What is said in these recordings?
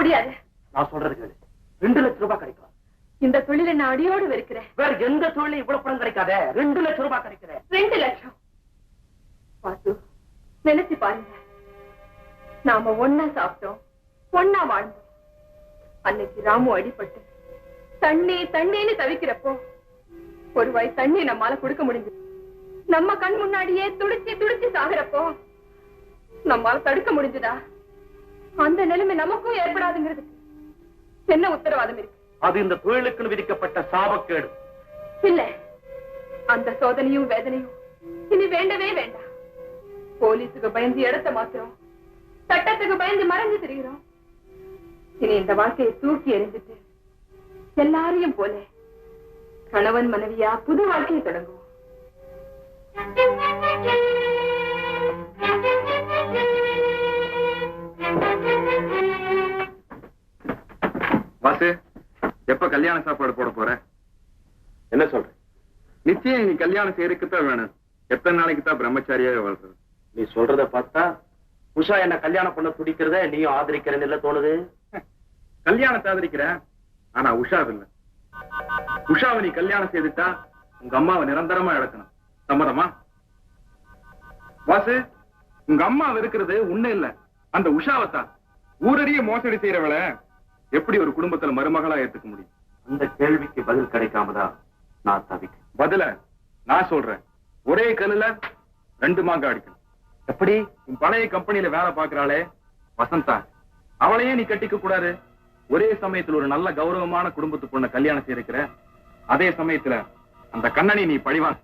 முடியாது. நான் சொல்றது கேளு. 2 லட்சம் ரூபாய் கிடைக்கும். இந்த தொழிலை நான் அடியோடு வெறுக்கிறேன். வேற எந்த தொழிலும் இவ்வளவு பணம் கிடைக்காத. 2 லட்சம் ரூபாய் கிடைக்கிறேன். 2 லட்சம். பாத்து நினைச்சு பாருங்க. நாம ஒன்னா சாப்பிட்டோம், ஒன்னா வாழ்ந்தோம். அன்னைக்கு ராமு அடிபட்டு தண்ணி தண்ணின்னு தவிக்கிறப்போ ஒரு வாய் தண்ணி நம்மால கொடுக்க முடிஞ்சது. நம்ம கண் முன்னாடியே துடிச்சு துடிச்சு சாகுறப்போ நம்மால தடுக்க முடிஞ்சதா? அந்த நிலைமை நமக்கும் ஏற்படாதுங்கிறதுக்கு என்ன உத்தரவாதம் இருக்கு? அது இந்த தொழிலுக்கு விதிக்கப்பட்ட சாபக்கேடு. இல்ல, அந்த சோதனையும் வேதனையும் இனி வேண்டவே வேண்டாம். போலீஸுக்கு பயந்து இடத்தை மாத்துறோம், சட்டத்துக்கு பயந்து மறைஞ்சு திரிகிறோம். இனி இந்த வாழ்க்கையை தூக்கி எறிஞ்சிட்டு எல்லாரையும் போல கணவன் மனைவியா புது வாழ்க்கையை தொடங்குவோம். வாசு, எப்ப கல்யாண சாப்பாடு போட போற? என்ன சொல்ற? நிச்சயம் நீ கல்யாணம் செய்யறதுக்குத்தான் வேணும். எத்தனை நாளைக்கு தான் பிரம்மச்சாரியாக வாழ்றது? நீ சொல்றத பார்த்தா உஷா என்ன கல்யாணம் பண்ண துடிக்கிறத நீயும் ஆதரிக்கிறேன்னு இல்ல தோணுது. கல்யாணத்தை ஆதரிக்கிற, ஆனா உஷா இல்ல. உஷாவை நீ கல்யாணம் செய்துட்டா உங்க அம்மாவை நிரந்தரமா இழக்கணும். சம்மதமா? வாசு, உங்க அம்மா இருக்கிறது உன்ன இல்ல, அந்த உஷாவைத்தான். ஊரடிய மோசடி செய்யறவளை எப்படி ஒரு குடும்பத்துல மருமகளா ஏத்துக்க முடியும்? அந்த கேள்விக்கு பதில் கிடைக்காமதான் நான் தவிக்க. பதில நான் சொல்றேன். ஒரே கல்லுல 2 மாங்காய் அடிக்கணும். எப்படி? உன் பழைய கம்பெனியில வேலை பாக்குறாளே வசந்தா, அவளையே நீ கட்டிக்க கூடாது. ஒரே சமயத்துல ஒரு நல்ல கௌரவமான குடும்பத்து பொண்ண கல்யாணம் செய்திருக்கிற, அதே சமயத்துல அந்த கண்ணனை நீ பழிவான்.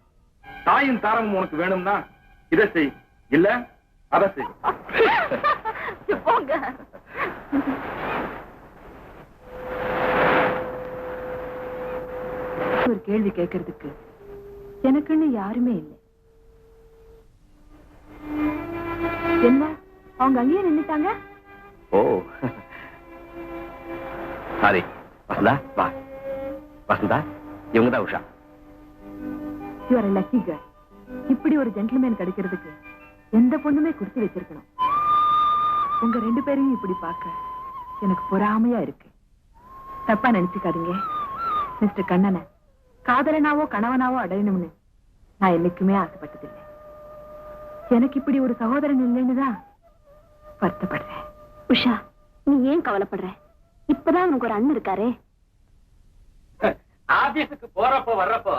தாயும் தாரமும் உனக்கு வேணும்னா இதை செய், இல்ல அதை செய். ஒரு கேள்வி கேட்கறதுக்கு எனக்குன்னு யாருமே இல்லை. என்ன அவங்க அங்கேயே நின்னுட்டாங்க? ஓ சாரி. வசந்தா வா. வசந்தா, இவங்க தான் Usha. You are a lucky girl. இப்படி ஒரு ஜென்டில்மேன் கிடைக்கிறதுக்கு எந்த பொண்ணுமே கொடுத்து வச்சிருக்கணும். உங்க 2 பேரையும் இப்படி பார்க்க எனக்கு பொறாமையா இருக்கு. தப்பா நினைச்சுக்காதீங்க. மிஸ்டர் கண்ணனை காதலனாவோ கணவனாவோ அடையணும்னு நான் என்னைக்குமே ஆசைப்பட்டதில்லை. எனக்கு இப்படி ஒரு சகோதரன் இல்லைன்னு தான் வருத்தப்படுறேன். உஷா, நீ ஏன் கவலைப்படுற? இப்பதான் உனக்கு ஒரு அண்ணன் இருக்காரே. ஆபீஸுக்கு போறப்போ வர்றப்போ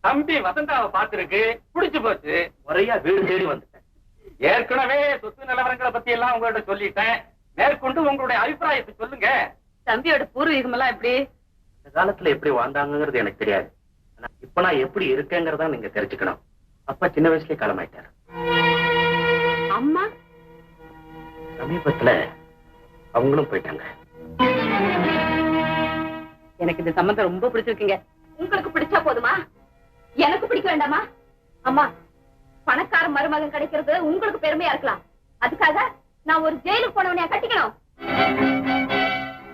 தம்பி வசந்தாவை பார்த்திருக்கு, புடிச்சு போச்சு. முறையா வீடு தேடி வந்துட்டேன். ஏற்கனவே சொத்து நிலவரங்களை பத்தி எல்லாம் உங்கள்ட்ட சொல்லிட்டேன். மேற்கொண்டு உங்களுடைய அபிப்பிராயத்தை சொல்லுங்க. தம்பியோட பூர்வீகம் எல்லாம் எப்படி? இந்த காலத்துல எப்படி வாழ்ந்தாங்கிறது எனக்கு தெரியாது. இப்ப நான் எப்படி இருக்கேங்கிறதா நீங்க தெரிஞ்சுக்கணும். அப்பா சின்ன வயசுலயே காலமாயிட்டாரு. அம்மா சமீபத்துல அவங்களும் போயிட்டாங்க. எனக்கு இந்த சம்பந்தம் ரொம்ப பிடிச்சிருக்குங்க. உங்களுக்கு பிடிச்சா போதுமா? எனக்கு பிடிக்க வேண்டாமா? அம்மா, பணக்கார மருமகன் கிடைக்கிறது உங்களுக்கு பெருமையா இருக்கலாம். அதுக்காக நான் ஒரு ஜெயிலுக்கு போனவனையா கட்டிக்கணும்?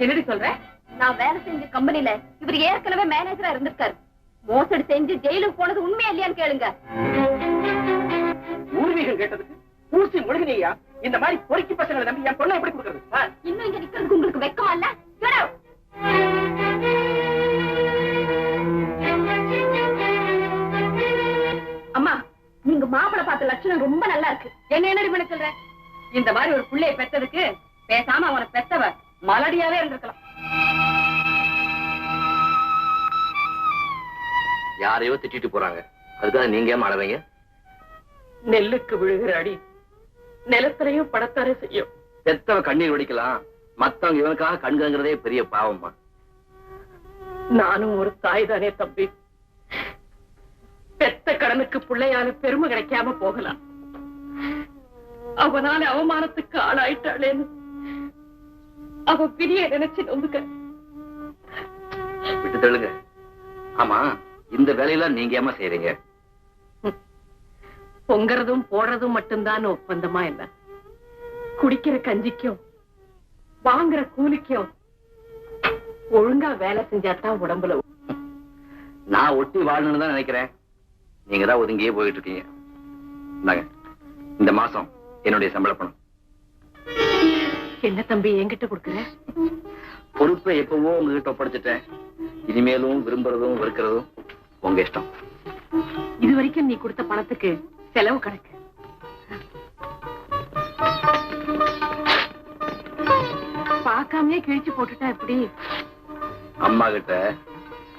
என்னடி சொல்ற? நான் வேலை செஞ்ச கம்பெனில இவர் ஏற்கனவே மேனேஜரா இருந்திருக்காரு. மோசடி செஞ்சு ஜெயிலுக்கு போனது உண்மையா இல்லையான்னு கேளுங்க. பூர்வீகம் கேட்டதுக்கு பூசி முழுகினியா? இந்த மாதிரி பொறுக்கி பசங்களை நம்பி என் பொண்ணை எப்படி கொடுக்கறது? இன்னும் இங்க நிக்கிறதுக்கு உங்களுக்கு வெக்கமா இல்ல? அம்மா, நீங்க மாப்பிளை பார்த்த லட்சணம் ரொம்ப நல்லா இருக்கு. என்னடி பண்ண சொல்ற? இந்த மாதிரி ஒரு புள்ளைய பெற்றதுக்கு பேசாம அவனை பெத்தவ மலடியாவே இருந்திருக்கலாம். யாரையோ திட்டிட்டு போறாங்க, அதுக்காக நீங்க ஏன் அழவீங்க? நெல்லுக்கு விழுகிற அடி நிலத்திலையும் படத்தாரே செய்யும். பெத்தவ கண்ணீர் வடிக்கலாம், மத்தவங்க இவனுக்காக கண்கிறதே பெரிய பாவம்மா. நானும் ஒரு தாய் தானே தம்பி. பெத்த கடனுக்கு பிள்ளையால பெருமை கிடைக்காம போகலாம். அவனால அவமானத்துக்கு ஆளாயிட்டாளேன்னு அவ பிரிய நினைச்சு நொந்துக்க. விட்டு தள்ளுங்க. ஆமா, இந்த வேலையெல்லாம் நீங்க ஏமா செய்யறீங்க? பொங்கறதும் போடுறதும் மட்டும்தான் ஒப்பந்தமா இல்ல. குடிக்கிற கஞ்சிக்கும் வாங்குற கூலிக்கும் ஒழுங்கா வேலை செஞ்சாதான் உடம்புல. நான் ஒட்டி வாழணும்னு தான் நினைக்கிறேன். நீங்க தான் ஒதுங்கியே போயிட்டு இருக்கீங்க. இந்தாங்க, இந்த மாசம் என்னுடைய சம்பள பணம். என்ன தம்பி என்கிட்ட கொடுக்குற? பொறுப்பை எப்பவோ உங்ககிட்ட ஒப்படைச்சிட்டேன். இனிமேலும் விரும்புறதும் வெறுக்கிறதும் உங்க இஷ்டம். இது வரைக்கும் நீ கொடுத்த பணத்துக்கு செலவு கணக்கு. பார்க்காமயே கிழிச்சு போட்டுட்டா எப்படி? அம்மா கிட்ட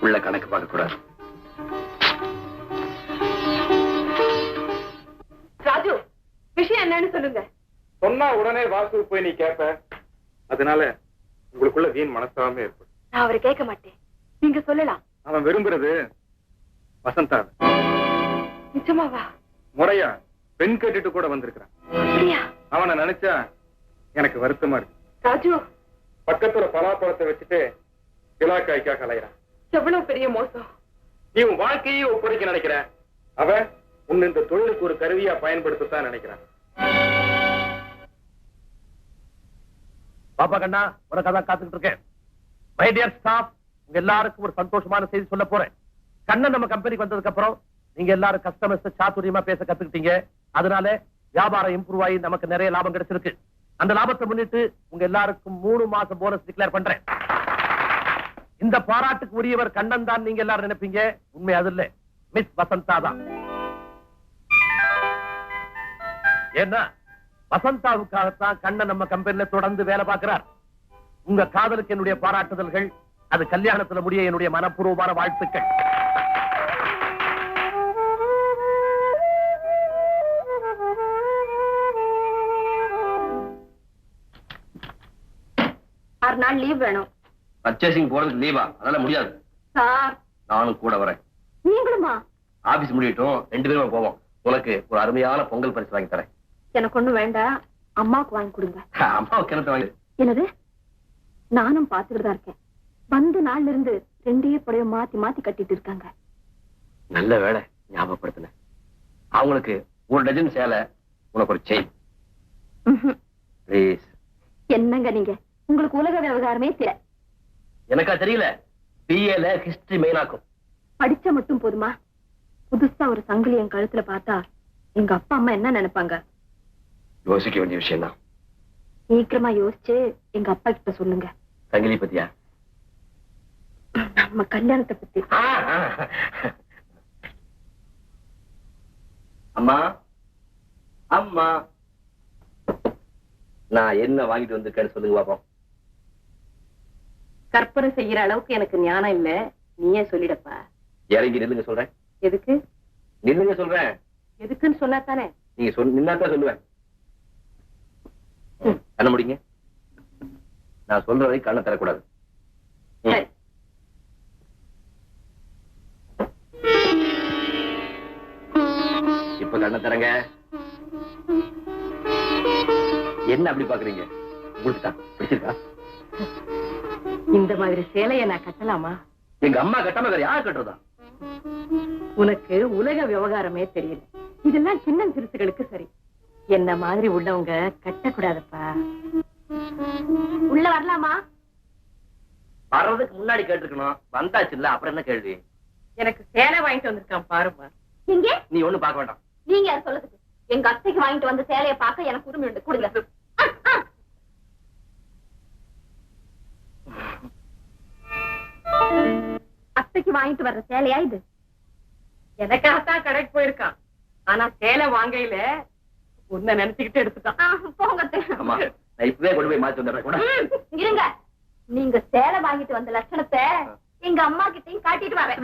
உள்ள கணக்கு பார்க்க கூடாது. ராஜு, விஷயம் என்னன்னு சொல்லுங்க. சொன்னா உடனே வாசு போய் நீ கேப்ப. அதனால உங்களுக்குள்ள வீண் மனஸ்தாபமே ஏற்படும். நான் அவரை கேட்க மாட்டேன், நீங்க சொல்லலாம். அவன் விரும்புறது வசந்தா. நிஜமாவா? முறையா பெண் கேட்டுட்டு கூட வந்திருக்கிறான். அப்படியா? அவனை நினைச்சா எனக்கு வருத்தமா இருக்கு. ராஜு, பக்கத்துல பலாப்பழத்தை வச்சுட்டு விழாக்காய்க்காக அலைகிறான். எவ்வளவு பெரிய மோசம். நீ உன் வாழ்க்கையே ஒப்படைக்க நினைக்கிற. அவன் உன் இந்த தொழிலுக்கு ஒரு கருவியா பயன்படுத்தத்தான் நினைக்கிறான். பாப்பா கண்ணா, உனக்கு காத்துக்கிட்டு இருக்கேன். மை டியர் ஸ்டாஃப், உங்க எல்லாருக்கும் ஒரு சந்தோஷமான செய்தி சொல்ல போறேன். கண்ணன் நம்ம கம்பெனிக்கு வந்ததுக்கு அப்புறம் நீங்க எல்லாரும் கஸ்டமர்ஸ் சாதுரியமா பேச கத்துக்கிட்டீங்க. அதனால வியாபாரம் இம்ப்ரூவ் ஆகி நமக்கு நிறைய லாபம் கிடைச்சிருக்கு. அந்த லாபத்தை முன்னிட்டு உங்க எல்லாருக்கும் 3 மாசம் போனஸ் டிக்ளேர் பண்றேன். இந்த பாராட்டுக்கு உரியவர் கண்ணன் தான் நீங்க எல்லாரும் நினைப்பீங்க. உண்மை அது இல்ல, மிஸ் வசந்தா தான். ஏன்னா வசந்தாவுக்காகத்தான் கண்ணன் நம்ம கம்பெனில தொடர்ந்து வேலை பார்க்கிறார். உங்க காதலுக்கு என்னுடைய பாராட்டுதல்கள். அது கல்யாணத்துல முடிய என்னுடைய மனப்பூர்வமான வாழ்த்துக்கள். ஆறு நாள் லீவ் வேணும். பர்ச்சேசிங் போறதுக்கு லீவா? அதனால முடியாது சார். நானும் கூட வரேன். நீங்களுமா? ஆபீஸ் முடியட்டும், 2 பேரும் போவோம். உனக்கு ஒரு அருமையான பொங்கல் பரிசு வாங்கி தரேன். எனக்கு ஒண்ணும் வேண்டாம், அம்மாவுக்கு வாங்கி கொடுங்க. அம்மாவுக்கு கிணத்து வாங்கி. என்னது? நானும் பாத்துக்கிட்டு தான் இருக்கேன். வந்த நாள்ல இருந்து 2 புடவை மாத்தி மாத்தி கட்டிட்டு இருக்காங்க. நல்ல வேலை ஞாபகப்படுத்தின. அவங்களுக்கு 1 டஜன் சேலை, உனக்கு ஒரு செயின். ப்ளீஸ். என்னங்க நீங்க? உங்களுக்கு உலக விவகாரமே தெரியல. எனக்கா தெரியல? பிஏல ஹிஸ்டரி மெயினாக்கும். படிச்ச மட்டும் போதுமா? புதுசா ஒரு சங்கிலி என் கழுத்துல பார்த்தா எங்க அப்பா அம்மா என்ன நினைப்பாங்க? யோசிக்க வேண்டிய விஷயம் தான். சீக்கிரமா யோசிச்சு எங்க அப்பா கிட்ட சொல்லுங்க. சங்கிலி பத்தியா? நம்ம கல்யாணத்தை பத்தி. அம்மா, அம்மா, நான் என்ன வாங்கிட்டு வந்திருக்கேன்னு சொல்லுங்க பாப்போம். கற்பனை செய்யற அளவுக்கு எனக்கு ஞானம் இல்ல, நீயே சொல்லிடப்பா. இறங்கி நில்லுங்க சொல்றேன். எதுக்கு? நில்லுங்க சொல்றேன். எதுக்குன்னு சொன்னா தானே? நீங்க நின்னாதான் சொல்லுவேன். கண்ண முடிங்க. நான் சொல்ற வரைக்கும் கண்ணை தரக்கூடாது. இப்ப கண்ணை தரங்க. என்ன அப்படி பாக்குறீங்க? உங்களுக்கு பிடிச்சிருக்கா? இந்த மாதிரி சேலையை நான் கட்டலாமா? எங்க அம்மா கட்டாம வேற யார் கட்டுறதா? உனக்கு உலக விவகாரமே தெரியல. இதெல்லாம் சின்ன சிறுசுகளுக்கு சரி. என்ன மாதிரி உள்ளவங்க கட்டக்கூடாதுப்பா. உள்ள வரலாமா? வர்றதுக்கு முன்னாடி கேட்டுருக்கணும். வந்தாச்சு இல்ல, அப்புறம் என்ன கேள்வி? எனக்கு சேலை வாங்கிட்டு வந்திருக்கான் பாருமா. எங்க? நீ ஒண்ணும் பார்க்க வேண்டாம். நீங்க யார் சொல்றதுக்கு? எங்க அத்தைக்கு வாங்கிட்டு வந்த சேலையை பார்க்க எனக்கு உரிமை உண்டு. கொடுங்க. அத்தைக்கு வாங்கிட்டு வர்ற சேலையா இது? எனக்காகத்தான் கடைக்கு போயிருக்கான். ஆனா சேலை வாங்கையில உன்னை நினைச்சுக்கிட்டு எடுத்துட்டான். போங்க. ஆமா, நான் இப்பவே கொண்டு போய் மாத்தி வந்துடுறேன் கூட. இருங்க, நீங்க சேலை வாங்கிட்டு வந்த லட்சணத்தை எங்க அம்மா கிட்டையும் காட்டிட்டு வரேன்.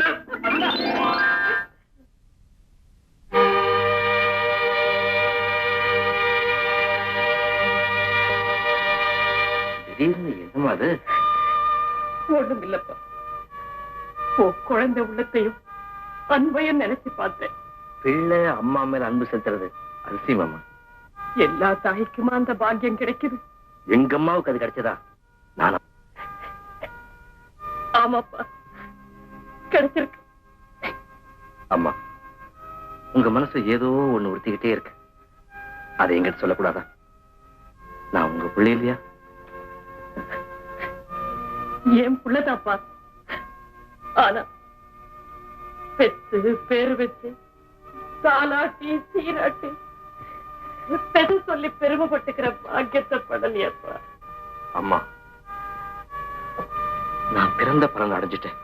திடீர்னு என்னமா அது? ஒண்ணும் இல்லப்பா. குழந்தை உள்ளத்தையும் அன்பையும் நினைச்சு பார்த்தேன். பிள்ளை அம்மா மேல அன்பு செலுத்துறது அதிசயமாமா. எல்லா தாய்க்குமா அந்த பாக்கியம் கிடைக்குது? எங்க அம்மாவுக்கு அது கிடைச்சதா? நானா? ஆமாப்பா, கிடைச்சிருக்கு. அம்மா, உங்க மனசு ஏதோ ஒண்ணு உறுத்திக்கிட்டே இருக்கு. அதை எங்கிட்ட சொல்லக்கூடாதா? நான் உங்க பிள்ளை இல்லையா? என் புள்ளதாப்பா. ஆனா பெத்து பேரு வச்சு தாலாட்டி சீராட்டி பெரு சொல்லி பெருமைப்பட்டுக்கிற பாக்கியத்தை படலையப்பா. அம்மா, நான் பிறந்த பலன் அடைஞ்சிட்டேன்.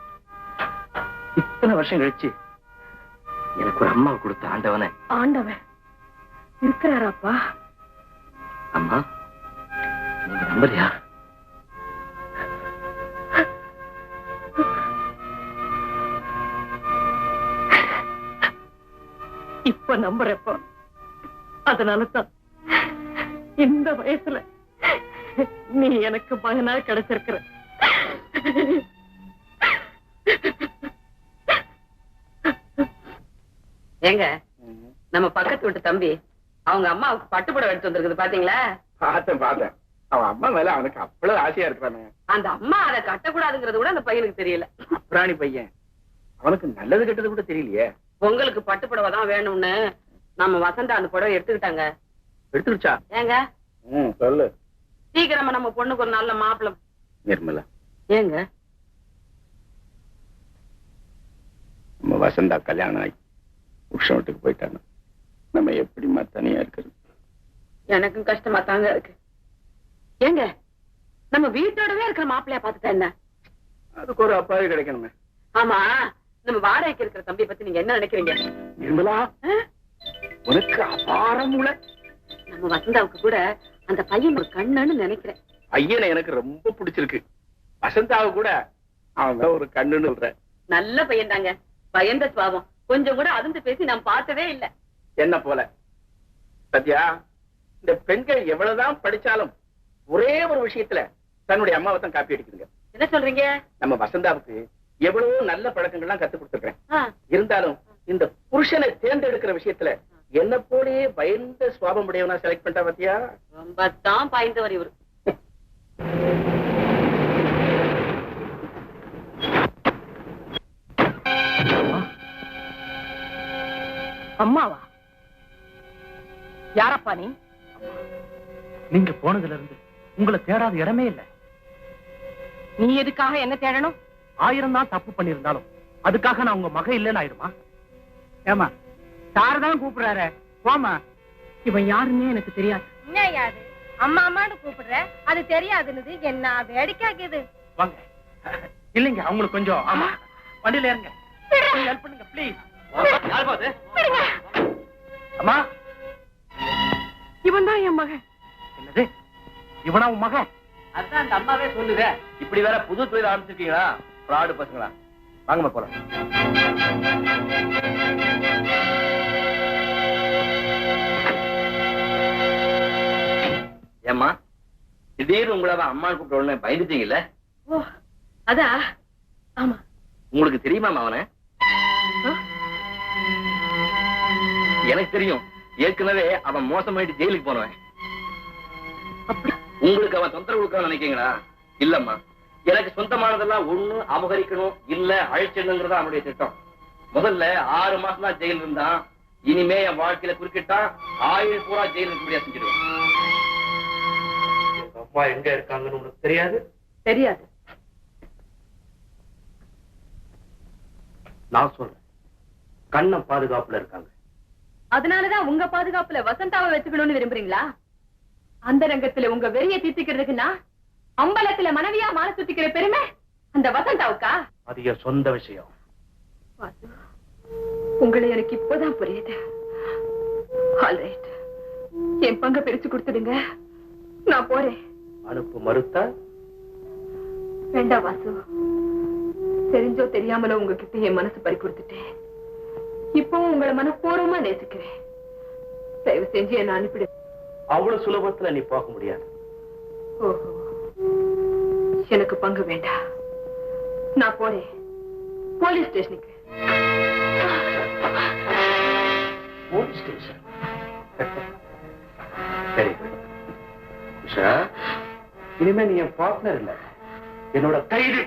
இத்தனை வருஷம் கழிச்சு எனக்கு ஒரு அம்மா கொடுத்த ஆண்டவனை. ஆண்டவன் இருக்கிறாராப்பா? அம்மா, நீங்க நம்பலையா? இப்ப நம்புறப்ப அதனாலதான் இந்த வயசுல நீ எனக்கு மகனா கிடைச்சிருக்கிற. ஏங்க, நம்ம பக்கத்து வீட்டு தம்பி அவங்க அம்மாவுக்கு பட்டுப்புடவை எடுத்து வந்திருக்குது பாத்தீங்களா? பார்த்தேன். அவன் அம்மா மேல அவனுக்கு அவ்வளவு ஆசையா இருக்கிறானே. அந்த அம்மா அதை கட்டக்கூடாதுங்கிறது கூட அந்த பையனுக்கு தெரியல. அப்புறாணி பையன், அவனுக்கு நல்லது கெட்டது கூட தெரியலையே. பொங்கலுக்கு பட்டுப்புடவை தான் வேணும்னு நம்ம வசந்தா அந்த புடவை எடுத்துக்கிட்டாங்க. எடுத்துருச்சா? ஏங்க சொல்லு. சீக்கிரமா நம்ம பொண்ணுக்கு ஒரு நல்ல மாப்பிள்ளை. நிர்மலா, ஏங்க நம்ம வசந்தா கல்யாணம் ஆகி புருஷன் வீட்டுக்கு போயிட்டாங்க. நம்ம எப்படிமா தனியா இருக்கிறது? எனக்கும் கஷ்டமா தாங்க இருக்கு. ஏங்க, நம்ம வீட்டோடவே இருக்கிற மாப்பிள்ளையா பாத்துட்டா என்ன? அதுக்கு ஒரு அப்பாவே கிடைக்கணுமே. ஆமா, நம்ம வாடகைக்கு இருக்கிற தம்பியை பத்தி நீங்க என்ன நினைக்கிறீங்க? நிர்மலா, உனக்கு அபாரம் உள்ள. நம்ம வசந்தாவுக்கு கூட அந்த பையன் ஒரு கண்ணுன்னு நினைக்கிறேன். பையனை எனக்கு ரொம்ப பிடிச்சிருக்கு. வசந்தாவு கூட அவன் ஒரு கண்ணுன்னு சொல்ற. நல்ல பையன் தாங்க. பயந்த சுவாபம். கொஞ்சம் கூட அதிர்ந்து பேசி நான் பார்த்ததே இல்ல. என்ன போல சத்யா, இந்த பெண்கள் எவ்வளவுதான் படிச்சாலும் ஒரே ஒரு விஷயத்துல தன்னுடைய அம்மாவை தான் காப்பி அடிக்குதுங்க. என்ன சொல்றீங்க? நம்ம வசந்தாவுக்கு எவ்வளவு நல்ல பழக்கங்கள்லாம் கத்து கொடுத்துருக்கேன். இருந்தாலும் இந்த புருஷனை தேர்ந்தெடுக்கிற விஷயத்துல என்ன போலயே பயந்த சுவாபம் உடையவனா செலக்ட் பண்ணிட்டா பாத்தியா? ரொம்ப தான் பாய்ந்தவர் இவரு. அம்மாவா? யாரப்பா நீ? நீங்க போனதுல இருந்து உங்களை தேடாத இடமே இல்ல. நீ எதுக்காக என்ன தேடணும்? 1000 தான் தப்பு பண்ணிருந்தாலும் அதுக்காக நான் உங்க மக இல்லைன்னு ஆயிடுமா? ஏமா சாரதான் கூப்பிடுறாரு, போமா. இவன் யாருன்னே எனக்கு தெரியாது. என்ன யாது அம்மா அம்மான்னு கூப்பிடுற? அது தெரியாதுன்னு என்ன வேடிக்கைக்குது? வாங்க. இல்லைங்க, அவங்களுக்கு கொஞ்சம். ஆமா, வண்டியில ஏறுங்க. ஹெல்ப் பண்ணுங்க ப்ளீஸ். அம்மா, இவன் தான் என் மகன். என்னது, இவனா உன் மகன்? அதான் அந்த அம்மாவே சொல்லுங்க. இப்படி வேற புது தொழில் ஆரம்பிச்சிருக்கீங்களா? ஃப்ராடு பசங்களா? வாங்கம்மா போலாம். ஏம்மா, திடீர்னு உங்களை அம்மா கூப்பிட்ட உடனே பயந்துட்டீங்கல்ல? ஓ, அதா? ஆமா. உங்களுக்கு தெரியுமா அவனை? எனக்கு தெரியும். ஏற்கனவே அவன் மோசமாயிட்டு ஜெயிலுக்கு போனவன். உங்களுக்கு அவன் தொந்தரவு கொடுக்க நினைக்கீங்களா? இல்லம்மா, எனக்கு சொந்தமானதெல்லாம் ஒண்ணு அபகரிக்கணும், இல்ல அழிச்சிடணுங்கிறதா அவனுடைய திட்டம். முதல்ல 6 மாசம் தான் ஜெயில் இருந்தான். இனிமே என் வாழ்க்கையில குறுக்கிட்டா ஆயுள் பூரா ஜெயில் இருக்க முடியாது செஞ்சிடுவேன். அம்மா எங்க இருக்காங்கன்னு உனக்கு தெரியாது? தெரியாது. நான் சொல்றேன், கண்ணம் பாதுகாப்புல இருக்காங்க. அதனாலதான் உங்க பாதுகாப்புல வசந்தாவை வச்சுக்கணும்னு விரும்புறீங்களா? அந்த ரங்கத்துல உங்க வெறிய தீர்த்துக்கிறதுக்குன்னா அம்பலத்துல மனைவியா மாலை சுத்திக்கிற பெருமை அந்த வசந்தாவுக்கா? அது என் சொந்த விஷயம். உங்களை எனக்கு இப்பதான் புரியுது. ஆல்ரைட், என் பங்க பிரிச்சு கொடுத்துடுங்க, நான் போறேன். அனுப்பு மறுத்தா? வேண்டாம் வாசு, தெரிஞ்சோ தெரியாமலோ உங்ககிட்ட என் மனசு பறி கொடுத்துட்டேன். இப்பவும் உங்களை மனப்பூர்வமா நேசிக்கிறேன். தயவு செஞ்சு என்ன அனுப்பிடு. அவ்வளவு சுலபத்துல நீ போக முடியாது. ஓஹோ, எனக்கு பங்கு வேண்டாம், நான் போறேன் போலீஸ் ஸ்டேஷனுக்கு. Police station? சரி உஷா, இனிமே நீ என் பார்ட்னர் இல்ல, என்னோட கைது.